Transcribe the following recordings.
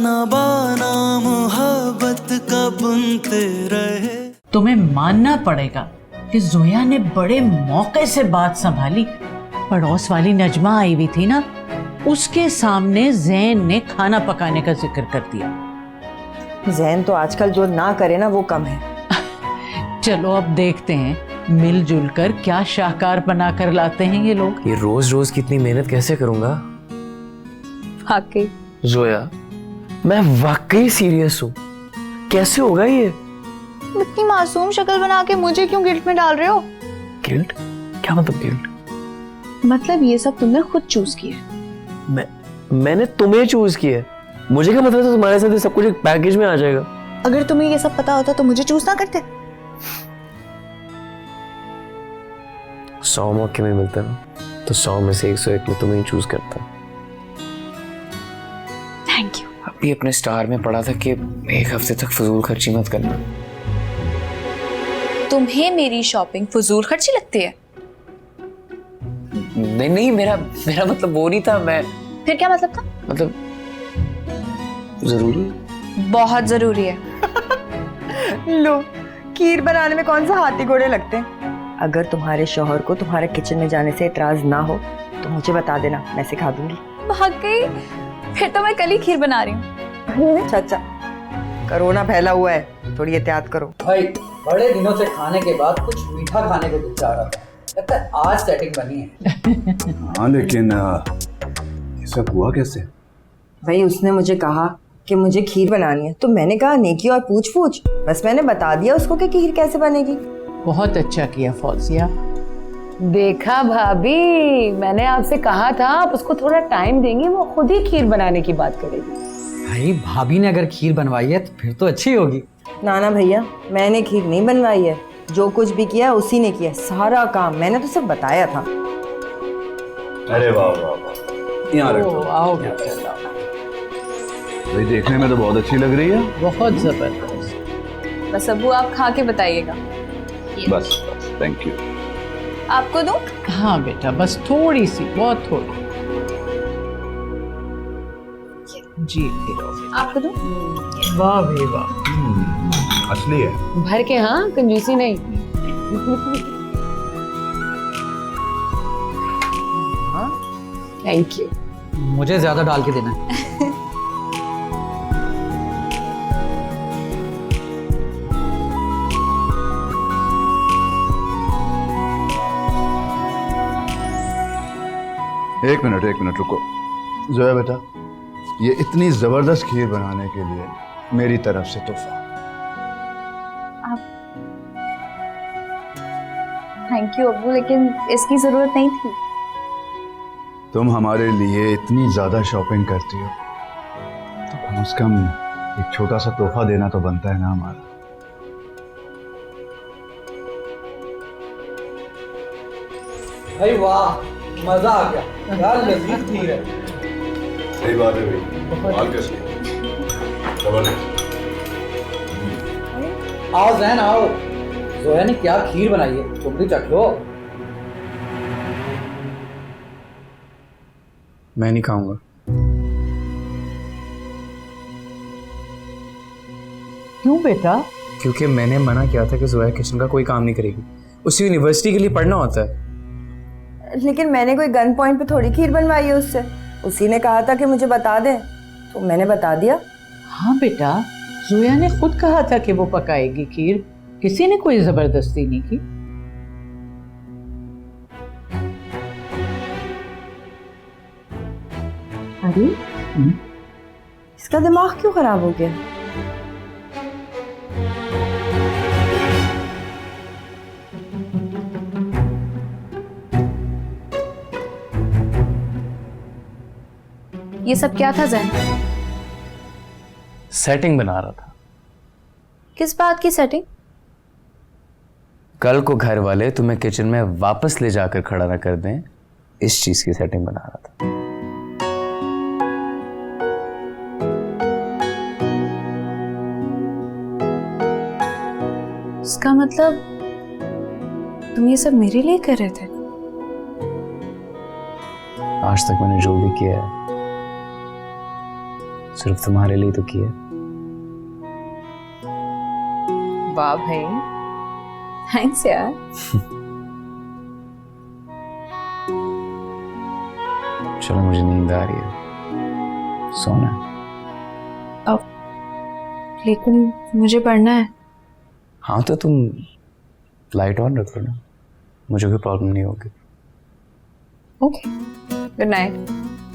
ताना बाना मोहब्बत का बुनते रहे। तुम्हें मानना पड़ेगा कि जोया ने बड़े मौके से बात संभाली। पड़ोस वाली नजमा आई हुई थी ना, उसके सामने जैन ने खाना पकाने का जिक्र कर दिया। जैन तो आजकल जो ना करे ना वो कम है। चलो अब देखते हैं मिलजुल कर क्या शाहकार बना कर लाते हैं ये लोग। ये रोज रोज कितनी मेहनत कैसे करूंगा? वाकई जोया, मैं वाकई सीरियस हूँ। कैसे होगा ये? इतनी मासूम शक्ल बना के मुझे क्यों गिल्ट में डाल रहे हो? गिल्ट? क्या मतलब गिल्ट? मतलब ये सब तुमने खुद चूज किया। मैंने तुम्हें चूज किया है। मुझे क्या मतलब था तुम्हारे साथ सब कुछ एक पैकेज में आ जाएगा? अगर तुम्हें ये सब पता होता तो मुझे चूज ना करते। 100 मौके में मिलता ना तो 100 में से 101 में तुम्हें चूज करता। Thank you. अभी अपने स्टार में पढ़ा था कि एक हफ्ते तक फजूल खर्ची मत करना। तुम्हें मेरी शॉपिंग फजूल खर्ची लगती है? नहीं, मेरा मतलब वो नहीं था। मैं फिर क्या मतलब था? मतलब जरूरी, बहुत जरूरी है। लो, खीर बनाने में कौन सा हाथी घोड़े लगते हैं। अगर तुम्हारे शौहर को तुम्हारे किचन में जाने से इतराज ना हो तो मुझे बता देना, मैं सिखा दूंगी। वाकई? फिर तो मैं कल ही खीर बना रही हूँ। अच्छा, कोरोना फैला हुआ है, थोड़ी एहतियात करो। भाई बड़े दिनों से खाने के बाद कुछ मीठा खाने को दिल चाह रहा था, लगता है आज सेटिंग बनी है। हाँ लेकिन ये सब हुआ कैसे? भाई उसने मुझे कहा कि मुझे खीर बनानी है, तो मैंने कहा नेकी और पूछ बस मैंने बता दिया उसको कि खीर कैसे बनेगी। बहुत अच्छा किया फौजिया। देखा भाभी, मैंने आपसे कहा था आप उसको थोड़ा टाइम देंगी, वो खुद ही खीर बनाने की बात करेगी। भाई भाभी ने अगर खीर बनवाई है तो फिर तो अच्छी होगी। ना भैया, मैंने खीर नहीं बनवाई है, जो कुछ भी किया उसी ने किया, सारा काम मैंने तो सब बताया था। अरे वाह वाह वाह, यहाँ रखो। आओ भाई देखने में तो बहुत अच्छी लग रही है। बहुत जबरदस्त। बस अब्बू आप खा के बताइएगा। बस थैंक यू। आपको दूं? हाँ बेटा, बस थोड़ी सी, बहुत थोड़ी। जी आपको दूं? वाह भाई वाह, असली है। भर के, हाँ, कंजूसी नहीं। Thank you. मुझे ज्यादा डाल के देना है। एक मिनट रुको। जोया बेटा, ये इतनी जबरदस्त खीर बनाने के लिए मेरी तरफ से तोहफा। थैंक यू अब्बू, लेकिन इसकी जरूरत नहीं थी। तुम हमारे लिए इतनी ज्यादा शॉपिंग करती हो तो कम से कम एक छोटा सा तोहफा देना तो बनता है ना हमारा। भाई वाह, मजा आ गया यार, लजीज खीर है। सही बात है भाई, माल कैसे आओ जैन आओ, जोया ने क्या खीर बनाई है, तुम भी चख लो। मैं नहीं खाऊंगा। क्यों बेटा? क्योंकि मैंने मना किया था कि जोया किचन का कोई काम नहीं करेगी। उसे यूनिवर्सिटी के लिए पढ़ना होता है। लेकिन मैंने कोई गन पॉइंट पे थोड़ी खीर बनवाई है उससे, उसी ने कहा था कि मुझे बता दे तो मैंने बता दिया। हाँ बेटा, जोया ने खुद कहा था कि वो पकाएगी खीर, किसी ने कोई जबरदस्ती नहीं की। अरे इसका दिमाग क्यों खराब हो गया? ये सब क्या था जैन? सेटिंग बना रहा था। किस बात की सेटिंग? कल को घर वाले तुम्हें किचन में वापस ले जाकर खड़ा ना कर दें, इस चीज की सेटिंग बना रहा था। इसका मतलब तुम ये सब मेरे लिए कर रहे थे? आज तक मैंने जो भी किया है सिर्फ तुम्हारे लिए तो किया। वाह भाई, थैंक्स यार। चलो मुझे नींद आ रही है, सोना। लेकिन मुझे पढ़ना है। हाँ तो तुम लाइट ऑन रख लो ना, मुझे कोई प्रॉब्लम नहीं होगी। Okay, good night.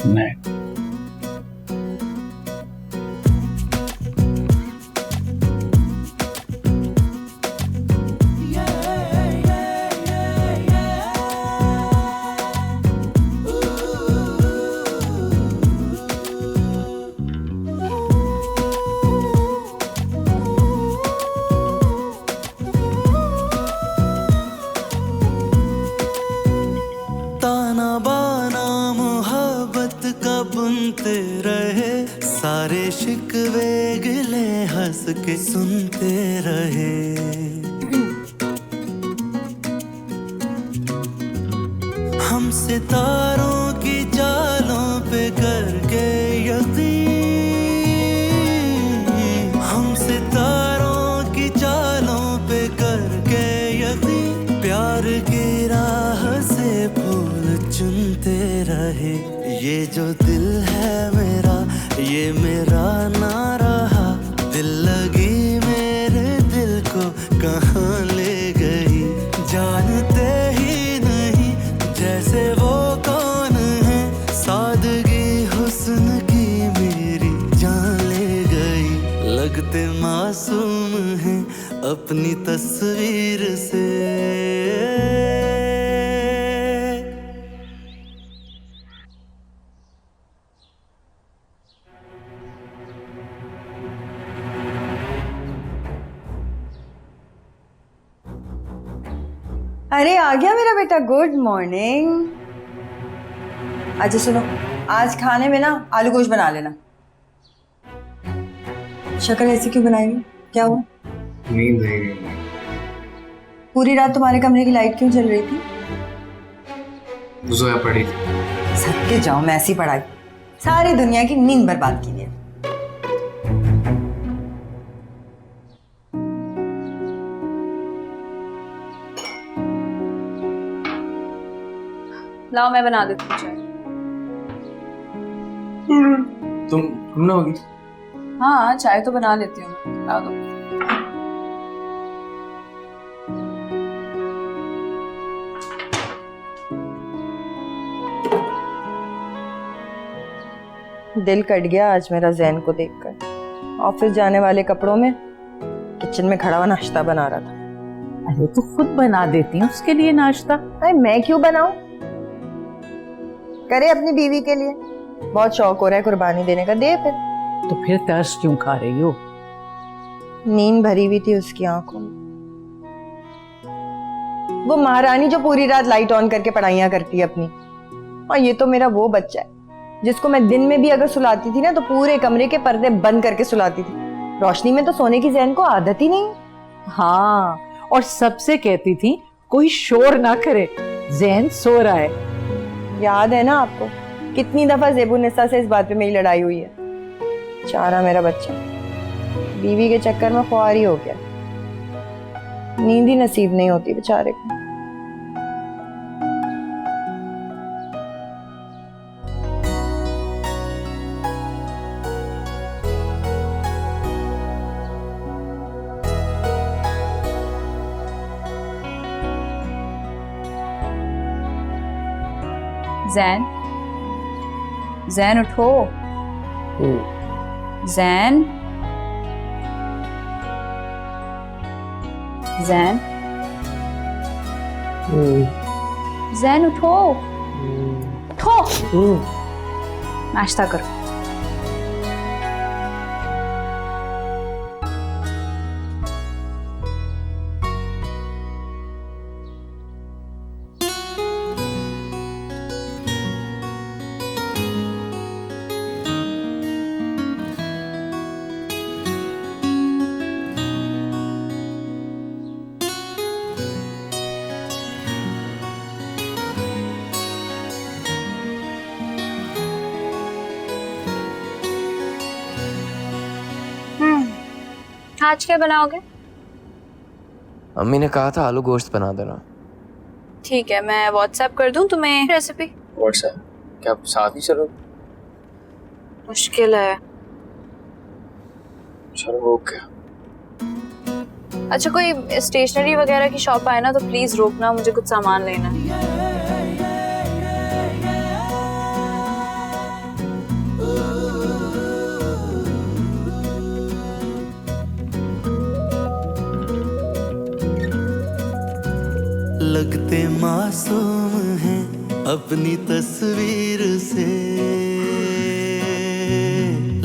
नाइट। ताना बाना मोहब्बत का बुनते रहे, सारे शिकवे गिले हंस के सुनते रहे। हम सितारों की चालों पे करके यकीन, हम सितारों की चालों पे करके यकीन, प्यार की राह से फूल चुनते रहे। ये जो दिल है मेरा, ये मेरा ना रहा, दिल लगी मेरे दिल को कहाँ ले गई, जानते ही नहीं जैसे वो कौन है, सादगी हुस्न की मेरी जान ले गई। लगते मासूम हैं अपनी तस्वीर से। अरे आ गया मेरा बेटा, गुड मॉर्निंग। अच्छा सुनो, आज खाने में ना आलू गोश्त बना लेना। शक्ल ऐसी क्यों बनाएंगे, क्या हुआ? नींद नहीं गई। पूरी रात तुम्हारे कमरे की लाइट क्यों जल रही थी? जोया पड़ी थी। सत्य जाओ, मैं ऐसी पढ़ाई सारी दुनिया की नींद बर्बाद की है। लाओ मैं बना देती हूँ चाय। तुम ना होगी। हाँ चाय तो बना लेती हूँ, ला दो। दिल कट गया आज मेरा जैन को देखकर। ऑफिस जाने वाले कपड़ों में किचन में खड़ा हुआ नाश्ता बना रहा था। अरे तो खुद बना देती हूँ उसके लिए नाश्ता। अरे मैं क्यों बनाऊं? करे अपनी बीवी के लिए, बहुत शौक हो रहा है कुर्बानी देने का, दे फिर। तो फिर तरस क्यों खा रही हो? नींद भरी हुई थी उसकी आंखों में। वो महारानी जो पूरी रात लाइट ऑन करके पढ़ाइयां करती है अपनी, और ये तो मेरा वो बच्चा है जिसको मैं दिन में भी अगर सुलाती थी ना तो पूरे कमरे के पर्दे बंद करके सुलाती थी। रोशनी में तो सोने की जैन को आदत ही नहीं। हाँ, और सबसे कहती थी कोई शोर ना करे, जैन सो रहा है। याद है ना आपको कितनी दफा ज़ेबुन्निसा से इस बात पे मेरी लड़ाई हुई है। बेचारा मेरा बच्चा बीवी के चक्कर में ख्वारी हो गया, नींद ही नसीब नहीं होती बेचारे को। जैन, जैन उठो। जैन, जैन, जैन उठो, उठो, नाश्ता करो। आज क्या बनाओगे? अम्मी ने कहा था आलू गोश्त बना देना। ठीक है, मैं व्हाट्सएप कर दूं तुम्हें रेसिपी। व्हाट्सएप? क्या आप साथ ही चलो? मुश्किल है। चलो ओके। अच्छा, कोई स्टेशनरी वगैरह की शॉप आए ना तो प्लीज रोकना, मुझे कुछ सामान लेना है। लगते मासूम हैं अपनी तस्वीर से,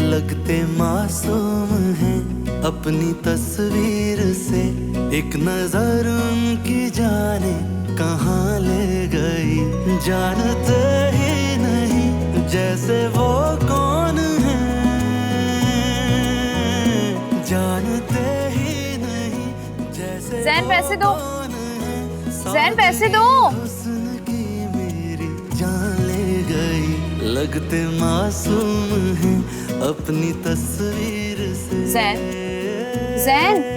लगते मासूम हैं अपनी तस्वीर से, एक नजर उनकी जाने कहाँ ले गई, जानते ही नहीं जैसे वो कौन है, जानते ही नहीं जैसे ज़ैन पैसे दो, ज़ैन पैसे दो। हुस्न की मेरी जान ले गई, लगते मासूम हैं अपनी तस्वीर से। ज़ैन, ज़ैन।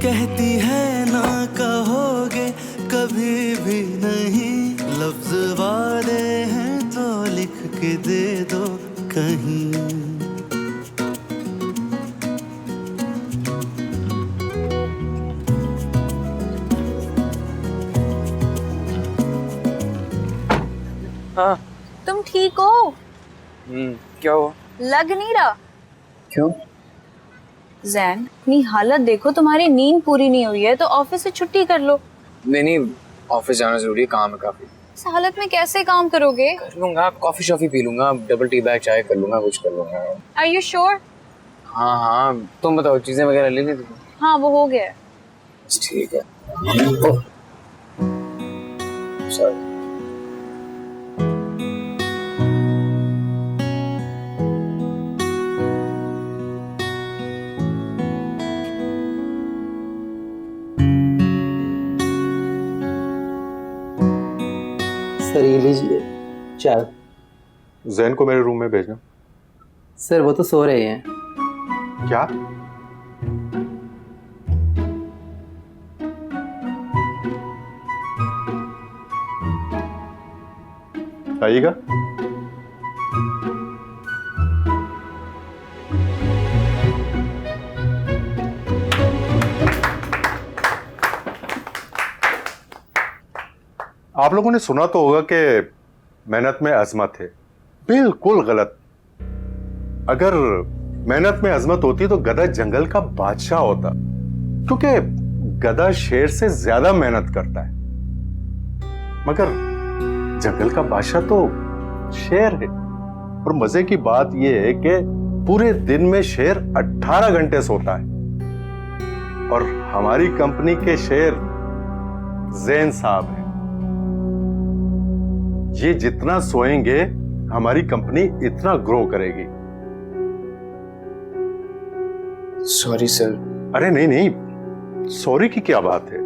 कहती है ना कहोगे कभी भी नहीं, लफ्ज वादे हैं तो लिख के दे दो कहीं। हाँ। तुम ठीक हो? क्या हुआ? लग नहीं रहा। क्यों? ज़ैन, अपनी हालत देखो, तुम्हारी नींद पूरी नहीं हुई है तो ऑफिस से छुट्टी कर लो। नहीं, ऑफिस जाना जरूरी है, काम है काफी। इस हालत में कैसे काम करोगे? कर लूंगा, कॉफी शॉफी पी लूंगा, डबल टी बैग चाय कर लूंगा, कुछ कर लूंगा। Are you sure? हाँ, तुम बताओ चीजें वगैरह ले ली थी? हाँ, वो हो गया है। ठीक है। सॉरी। सर ये लीजिए चाय। जैन को मेरे रूम में भेजना। सर वो तो सो रहे हैं। क्या? आइएगा। आप लोगों ने सुना तो होगा कि मेहनत में अजमत है। बिल्कुल गलत। अगर मेहनत में अजमत होती तो गधा जंगल का बादशाह होता, क्योंकि गधा शेर से ज्यादा मेहनत करता है। मगर जंगल का बादशाह तो शेर है। और मजे की बात यह है कि पूरे दिन में शेर 18 घंटे सोता है। और हमारी कंपनी के शेर ज़ैन साहब हैं। ये जितना सोएंगे हमारी कंपनी इतना ग्रो करेगी। Sorry sir. अरे नहीं, सॉरी की क्या बात है।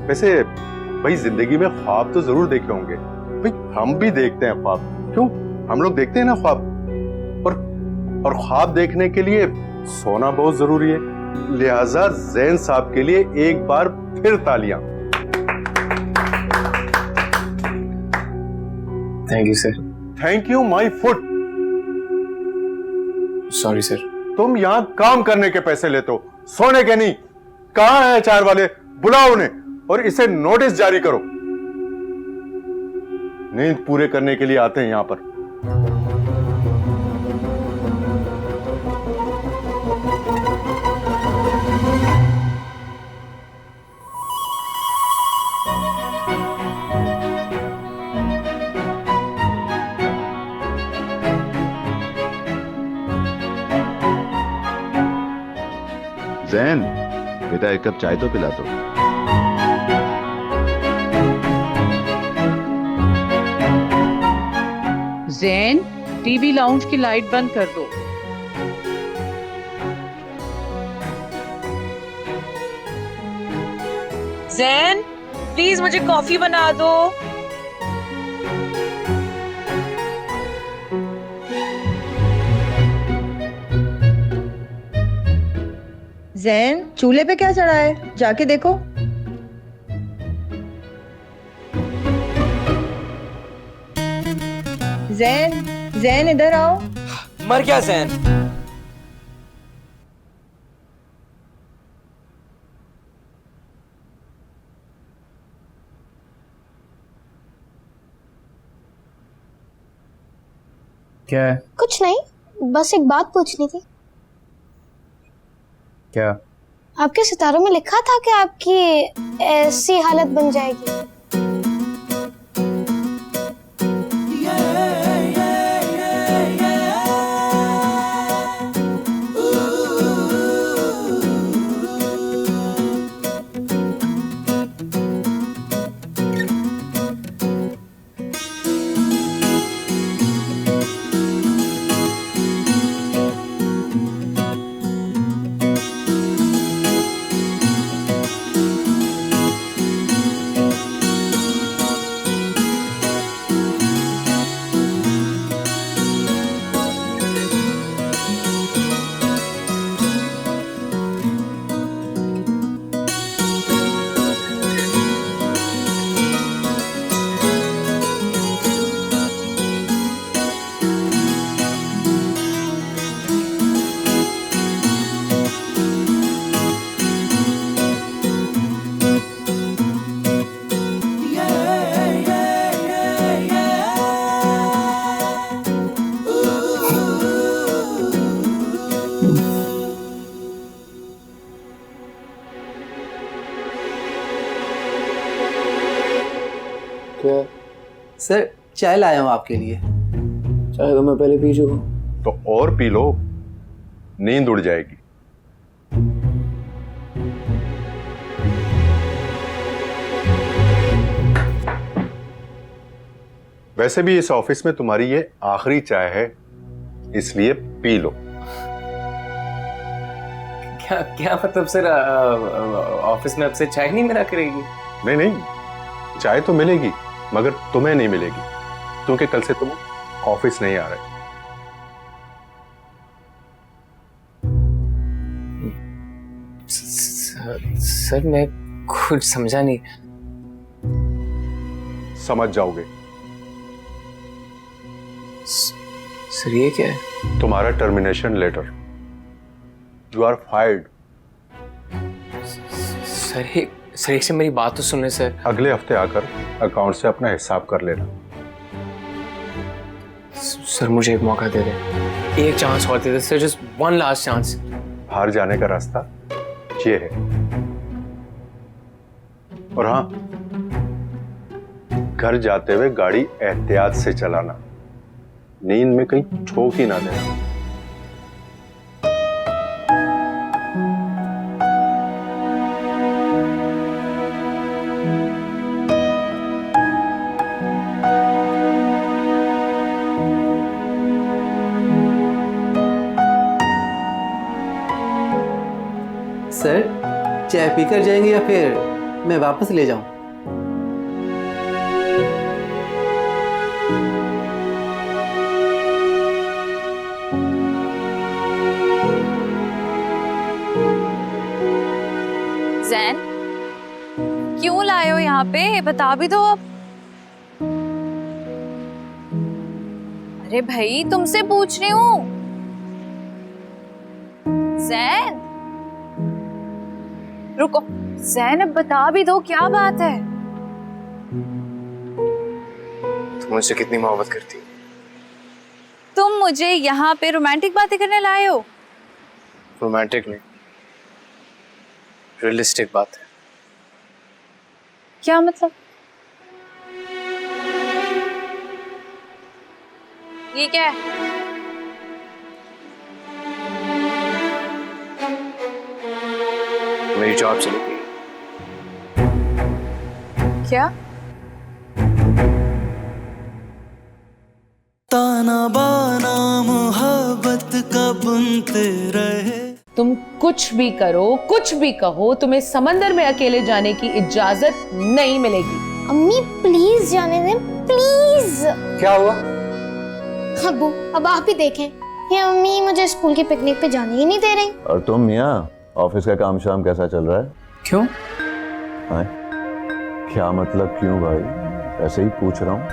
वैसे भाई जिंदगी में ख्वाब तो जरूर देखे होंगे। भाई हम भी देखते हैं ख्वाब, क्यों? हम लोग देखते हैं ना ख्वाब। और ख्वाब देखने के लिए सोना बहुत जरूरी है। लिहाजा ज़ैन साहब के लिए एक बार फिर तालियां। Thank you sir. Thank you my foot. Sorry sir. तुम यहां काम करने के पैसे लेते हो, सोने के नहीं। कहां है चार वाले? बुलाओ उन्हें और इसे नोटिस जारी करो। नींद पूरे करने के लिए आते हैं यहां पर। ज़ैन बेटा एक कप चाय तो पिला दो। ज़ैन, टीवी लाउंज की लाइट बंद कर दो। जैन प्लीज मुझे कॉफी बना दो। जैन चूल्हे पे क्या चढ़ा है, जाके देखो। जैन जैन इधर आओ। मर गया जैन। क्या है? कुछ नहीं, बस एक बात पूछनी थी। क्या? आपके सितारों में लिखा था कि आपकी ऐसी हालत बन जाएगी। क्या? सर चाय लाया हूँ आपके लिए। चाय तो मैं पहले पी चुका हूँ। तो और पी लो, नींद उड़ जाएगी। वैसे भी इस ऑफिस में तुम्हारी ये आखिरी चाय है, इसलिए पी लो। क्या क्या मतलब सर, ऑफिस में अब से चाय नहीं मिला करेगी? नहीं नहीं, चाय तो मिलेगी मगर तुम्हें नहीं मिलेगी, क्योंकि कल से तुम ऑफिस नहीं आ रहे। सर मैं कुछ समझा नहीं। समझ जाओगे। सर ये क्या है? तुम्हारा termination letter. You are fired. Sir एक से मेरी बात तो सुन ले सर। अगले हफ्ते आकर अकाउंट से अपना हिसाब कर लेना। सर मुझे एक मौका दे दे, एक चांस और दे दे sir, just one last chance. बाहर जाने का रास्ता ये है। और हाँ, घर जाते हुए गाड़ी एहतियात से चलाना, नींद में कहीं ठोक ही ना देना। सर चाय पीकर जाएंगे या फिर मैं वापस ले जाऊं? जैन क्यों लाए हो यहाँ पे, बता भी दो अब। अरे भाई तुमसे पूछ रही हूँ। जैन रुको, जैन अब बता भी दो क्या बात है। तुम मुझसे कितनी मोहब्बत करती हो? तुम मुझे यहाँ पे रोमांटिक बातें करने लाए हो? रोमांटिक नहीं, रियलिस्टिक बात है। क्या मतलब? ये क्या है? मेरी जॉब चली गई। क्या? ताना बाना मोहब्बत का बुनते रहे। तुम कुछ भी करो, कुछ भी कहो, तुम्हें समंदर में अकेले जाने की इजाजत नहीं मिलेगी। अम्मी प्लीज जाने दें, प्लीज। क्या हुआ? अब्बू अब आप ही देखें, ये अम्मी मुझे स्कूल की पिकनिक पे जाने ही नहीं दे रही। और तुम मियाँ, ऑफिस का काम शाम कैसा चल रहा है? क्यों? हाँ? क्या मतलब क्यों भाई? ऐसे ही पूछ रहा हूँ।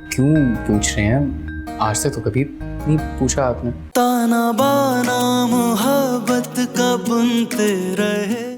क्यों पूछ रहे हैं? आज से तो कभी नहीं पूछा आपने। ताना बाना मोहब्बत का बुनते रहे